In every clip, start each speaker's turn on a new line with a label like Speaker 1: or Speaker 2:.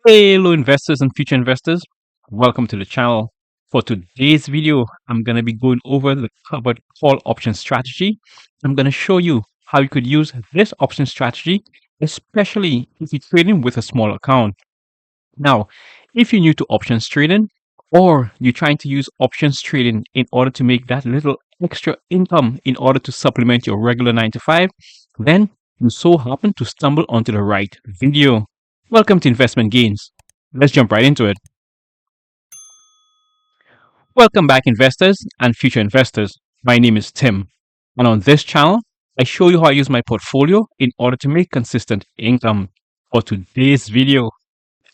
Speaker 1: Hello investors and future investors, welcome to the channel. For today's video, I'm going to be going over the covered call option strategy. I'm going to show you how you could use this option strategy, especially if you're trading with a small account. Now, if you're new to options trading or you're trying to use options trading in order to make that little extra income in order to supplement your regular 9 to 5, then you so happen to stumble onto the right video. Welcome to Investment Gains. Let's jump right into it. Welcome back, investors and future investors. My name is Tim, and on this channel, I show you how I use my portfolio in order to make consistent income. For today's video,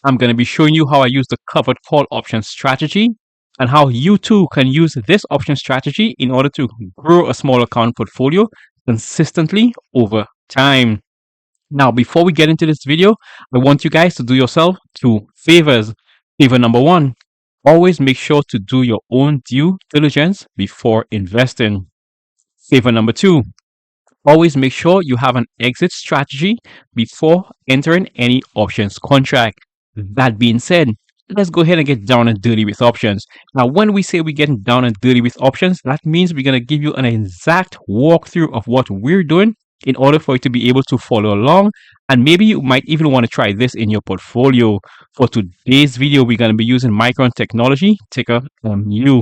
Speaker 1: I'm going to be showing you how I use the covered call option strategy and how you too can use this option strategy in order to grow a small account portfolio consistently over time. Now, before we get into this video, I want you guys to do yourself two favors. Favor number one, always make sure to do your own due diligence before investing. Favor number two, always make sure you have an exit strategy before entering any options contract. That being said, let's go ahead and get down and dirty with options. Now, when we say we're getting down and dirty with options, that means we're going to give you an exact walkthrough of what we're doing in order for you to be able to follow along. And maybe you might even want to try this in your portfolio. For today's video, we're going to be using Micron Technology, ticker MU.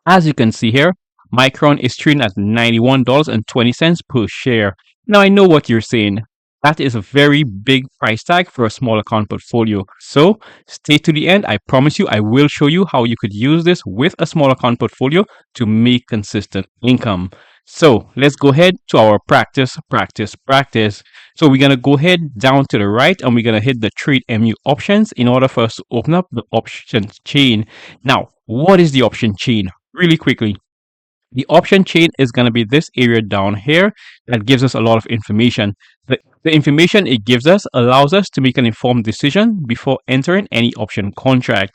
Speaker 1: As you can see here, Micron is trading at $91.20 per share. Now, I know what you're saying. That is a very big price tag for a small account portfolio. So stay to the end. I promise you, I will show you how you could use this with a small account portfolio to make consistent income. So let's go ahead to our practice. So we're going to go ahead down to the right and we're going to hit the trade MU options in order for us to open up the option chain. Now, what is the option chain? Really quickly. The option chain is going to be this area down here that gives us a lot of information. The information it gives us allows us to make an informed decision before entering any option contract.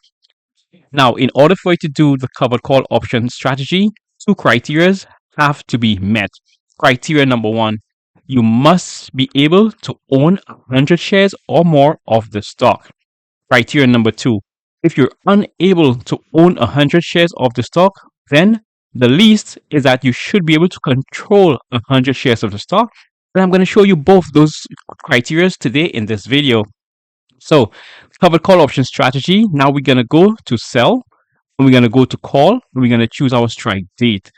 Speaker 1: Now, in order for you to do the covered call option strategy, two criteria have to be met. Criteria number one, you must be able to own 100 shares or more of the stock. Criteria number two, if you're unable to own 100 shares of the stock, then the least is that you should be able to control 100 shares of the stock. And I'm going to show you both those criteria today in this video. So, covered call option strategy. Now we're going to go to sell. And we're going to go to call. And we're going to choose our strike date.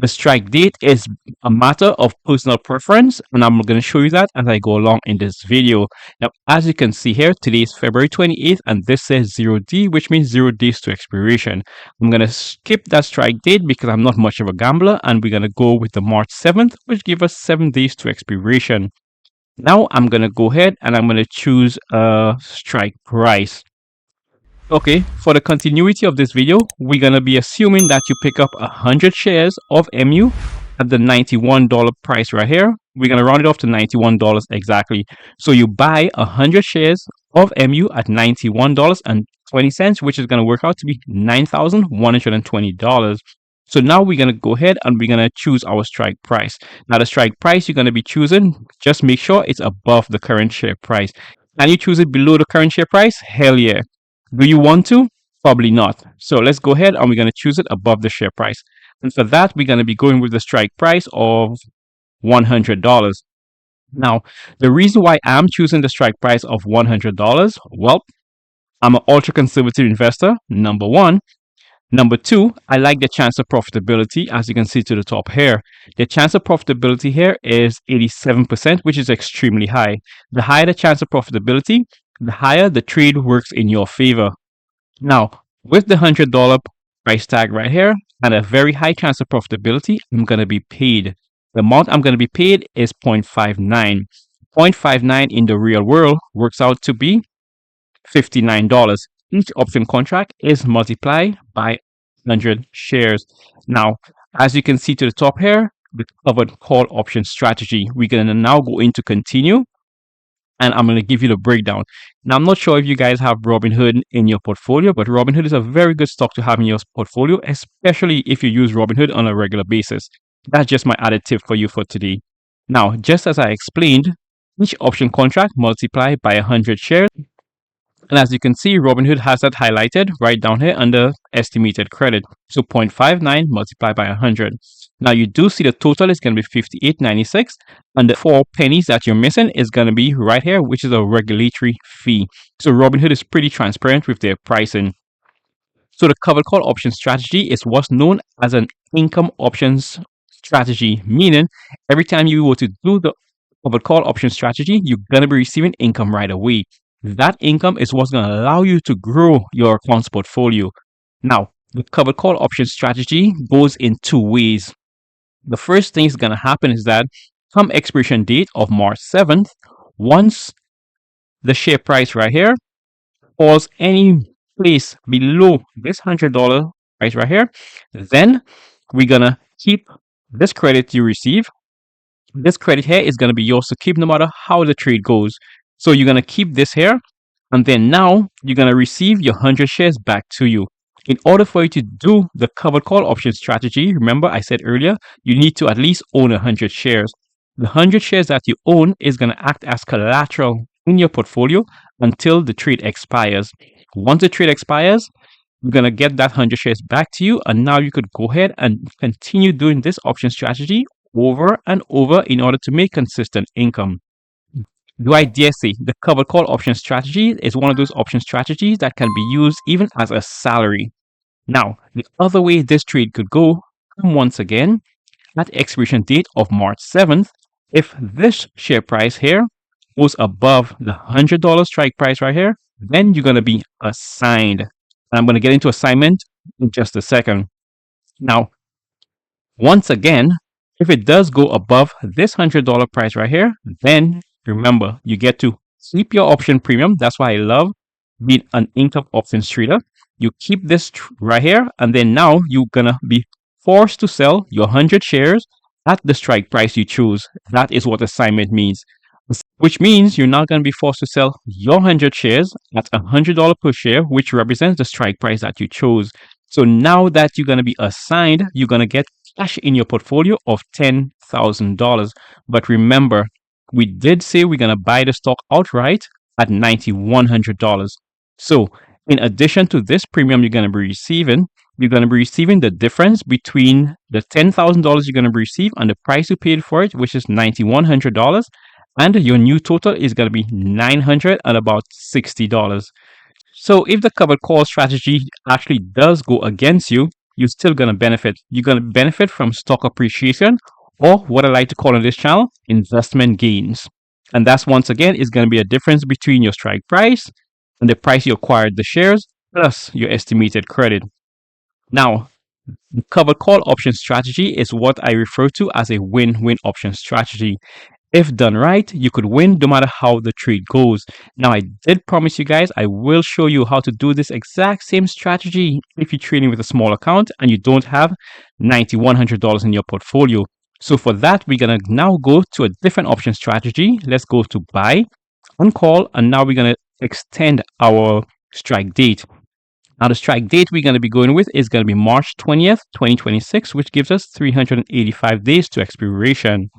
Speaker 1: The strike date is a matter of personal preference, and I'm going to show you that as I go along in this video. Now, as you can see here, today is February 28th, and this says 0D, which means 0 days to expiration. I'm going to skip that strike date because I'm not much of a gambler, and we're going to go with the March 7th, which gives us 7 days to expiration. Now, I'm going to go ahead and I'm going to choose a strike price. Okay, for the continuity of this video, we're going to be assuming that you pick up 100 shares of MU at the $91 price right here. We're going to round it off to $91 exactly. So you buy 100 shares of MU at $91.20, which is going to work out to be $9,120. So now we're going to go ahead and we're going to choose our strike price. Now the strike price you're going to be choosing, just make sure it's above the current share price. Can you choose it below the current share price? Hell yeah. Do you want to? Probably not. So let's go ahead and we're going to choose it above the share price. And for that, we're going to be going with the strike price of $100. Now, the reason why I'm choosing the strike price of $100, well, I'm an ultra conservative investor, number one. Number two, I like the chance of profitability, as you can see to the top here. The chance of profitability here is 87%, which is extremely high. The higher the chance of profitability, the higher the trade works in your favor. Now, with the $100 price tag right here and a very high chance of profitability, I'm going to be paid. The amount I'm going to be paid is 0.59. 0.59 in the real world works out to be $59. Each option contract is multiplied by 100 shares. Now, as you can see to the top here, the covered call option strategy. We're going to now go into continue. And I'm going to give you the breakdown. Now, I'm not sure if you guys have Robinhood in your portfolio, but Robinhood is a very good stock to have in your portfolio, especially if you use Robinhood on a regular basis. That's just my added tip for you for today. Now, just as I explained, each option contract multiplied by 100 shares And as you can see, Robinhood has that highlighted right down here under estimated credit. So 0.59 multiplied by 100. Now you do see the total is going to be 58.96, and the 4 pennies that you're missing is going to be right here, which is a regulatory fee. So Robinhood is pretty transparent with their pricing. So the covered call option strategy is what's known as an income options strategy, meaning every time you were to do the covered call option strategy, you're going to be receiving income right away. That income is what's going to allow you to grow your accounts portfolio. Now, the covered call option strategy goes in 2 ways. The first thing is going to happen is that come expiration date of March 7th, once the share price right here falls any place below this $100 price right here, then we're gonna keep this credit you receive. This credit here is gonna be yours to keep no matter how the trade goes. So you're gonna keep this here, and then now you're gonna receive your 100 shares back to you. In order for you to do the covered call option strategy, remember I said earlier, you need to at least own 100 shares. The 100 shares that you own is going to act as collateral in your portfolio until the trade expires. Once the trade expires, you're going to get that 100 shares back to you, and now you could go ahead and continue doing this option strategy over and over in order to make consistent income. Do I dare say the covered call option strategy is one of those option strategies that can be used even as a salary. Now, the other way this trade could go, once again, at the expiration date of March 7th, if this share price here goes above the $100 strike price right here, then you're going to be assigned. And I'm going to get into assignment in just a second. Now, once again, if it does go above this $100 price right here, then remember, you get to keep your option premium. That's why I love being an income options trader. You keep this right here, and then now you're gonna be forced to sell your 100 shares at the strike price you choose. That is what assignment means, which means you're not going to be forced to sell your 100 shares at $100 per share, which represents the strike price that you chose. So now that you're going to be assigned, you're going to get cash in your portfolio of $10,000. But remember, we did say we're going to buy the stock outright at $9,100. So in addition to this premium you're going to be receiving, you're going to be receiving the difference between the $10,000 you're going to receive and the price you paid for it, which is $9,100. And your new total is going to be $900 and about $60. So if the covered call strategy actually does go against you, you're still going to benefit. You're going to benefit from stock appreciation, or what I like to call on this channel, investment gains. And that's once again is going to be a difference between your strike price and the price you acquired the shares plus your estimated credit. Now, the covered call option strategy is what I refer to as a win-win option strategy. If done right, you could win no matter how the trade goes. Now, I did promise you guys I will show you how to do this exact same strategy if you're trading with a small account and you don't have $9,100 in your portfolio. So for that, we're going to now go to a different option strategy. Let's go to buy on call, and now we're going to extend our strike date. Now, the strike date we're going to be going with is going to be March 20th, 2026, which gives us 385 days to expiration.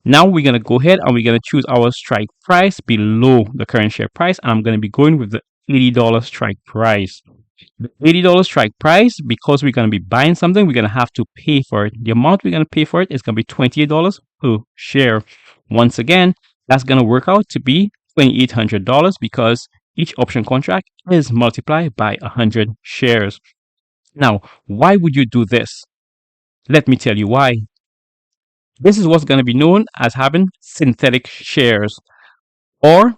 Speaker 1: Now we're going to go ahead and we're going to choose our strike price below the current share price. And I'm going to be going with the $80 strike price. The $80 strike price, because we're going to be buying something, we're going to have to pay for it. The amount we're going to pay for it is going to be $28 per share. Once again, that's going to work out to be $2,800 because each option contract is multiplied by 100 shares. Now, why would you do this? Let me tell you why. This is what's going to be known as having synthetic shares, or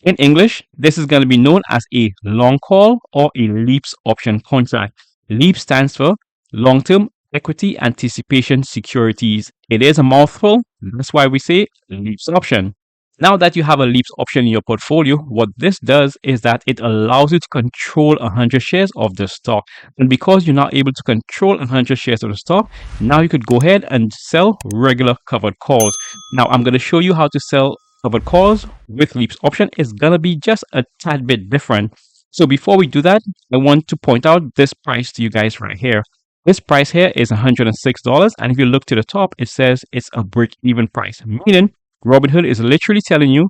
Speaker 1: in English, this is going to be known as a long call or a LEAPS option contract. LEAPS stands for long-term equity anticipation securities. It is a mouthful. That's why we say LEAPS option. Now that you have a LEAPS option in your portfolio, what this does is that it allows you to control 100 shares of the stock. And because you're not able to control 100 shares of the stock, now you could go ahead and sell regular covered calls. Now I'm going to show you how to sell covered calls with LEAPS option. It's going to be just a tad bit different. So before we do that, I want to point out this price to you guys right here. This price here is $106. And if you look to the top, it says it's a break-even price, meaning Robinhood is literally telling you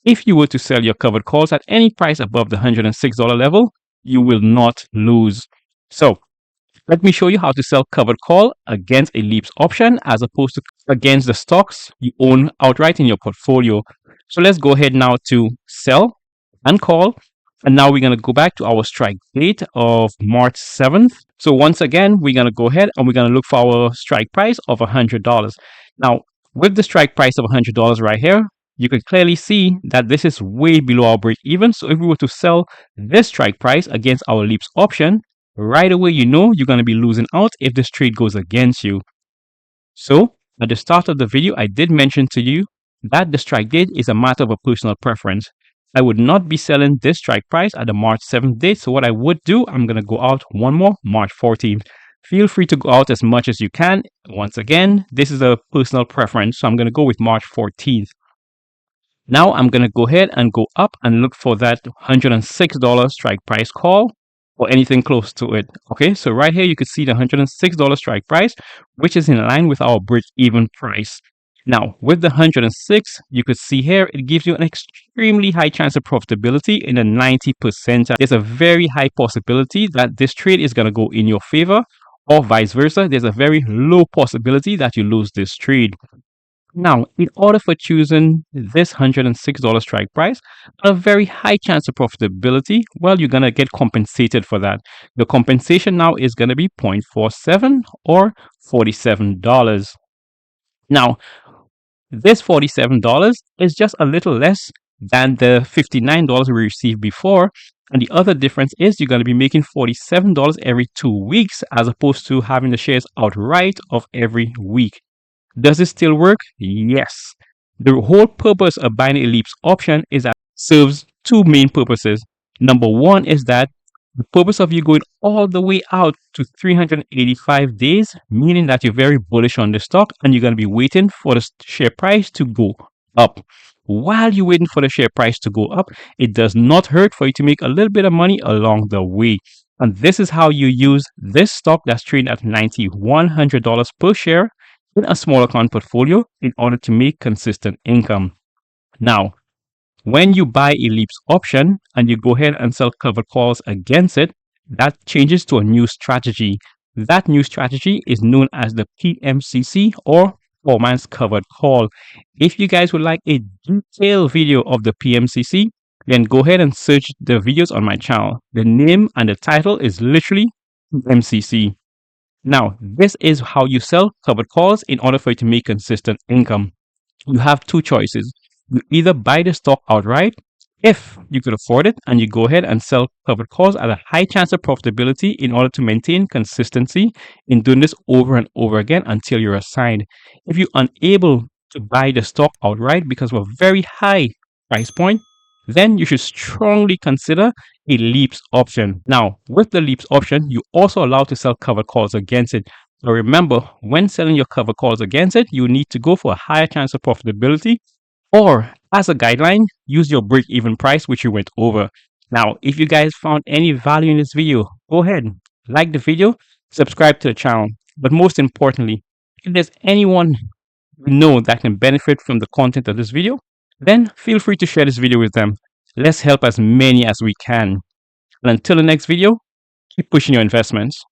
Speaker 1: if you were to sell your covered calls at any price above the $106 level, you will not lose. So let me show you how to sell covered call against a leaps option as opposed to against the stocks you own outright in your portfolio. So let's go ahead now to sell and call. And now we're going to go back to our strike date of March 7th. So once again, we're going to go ahead and we're going to look for our strike price of $100. Now, with the strike price of $100 right here, you can clearly see that this is way below our break even. So if we were to sell this strike price against our leaps option, right away, you know you're going to be losing out if this trade goes against you. So at the start of the video, I did mention to you that the strike date is a matter of a personal preference. I would not be selling this strike price at the March 7th date. So what I would do, I'm going to go out one more, March 14th. Feel free to go out as much as you can. Once again, this is a personal preference. So I'm going to go with March 14th. Now I'm going to go ahead and go up and look for that $106 strike price call or anything close to it. Okay, so right here you could see the $106 strike price, which is in line with our break-even price. Now, with the 106, you could see here, it gives you an extremely high chance of profitability in the 90%. There's a very high possibility that this trade is going to go in your favor, or vice versa. There's a very low possibility that you lose this trade. Now, in order for choosing this $106 strike price, a very high chance of profitability, well, you're going to get compensated for that. The compensation now is going to be 0.47 or $47. Now, this $47 is just a little less than the $59 we received before. And the other difference is you're going to be making $47 every 2 weeks as opposed to having the shares outright of every week. Does it still work? Yes. The whole purpose of buying a leaps option is that it serves two main purposes. Number one is that the purpose of you going all the way out to 385 days, meaning that you're very bullish on the stock and you're going to be waiting for the share price to go up. While you're waiting for the share price to go up, it does not hurt for you to make a little bit of money along the way. And this is how you use this stock that's trading at $9,100 per share in a small account portfolio in order to make consistent income. Now, when you buy a leaps option and you go ahead and sell covered calls against it, that changes to a new strategy. That new strategy is known as the PMCC or Poor Man's Covered Call. If you guys would like a detailed video of the PMCC, then go ahead and search the videos on my channel. The name and the title is literally PMCC. Now, this is how you sell covered calls in order for you to make consistent income. You have two choices. You either buy the stock outright if you could afford it, and you go ahead and sell covered calls at a high chance of profitability in order to maintain consistency in doing this over and over again until you're assigned. If you're unable to buy the stock outright because of a very high price point, then you should strongly consider a leaps option. Now, with the leaps option, you also allow to sell covered calls against it. So remember, when selling your covered calls against it, you need to go for a higher chance of profitability, or as a guideline, use your break-even price, which you went over. Now, if you guys found any value in this video, go ahead, like the video, subscribe to the channel. But most importantly, if there's anyone you know that can benefit from the content of this video, then feel free to share this video with them. Let's help as many as we can. And until the next video, keep pushing your investments.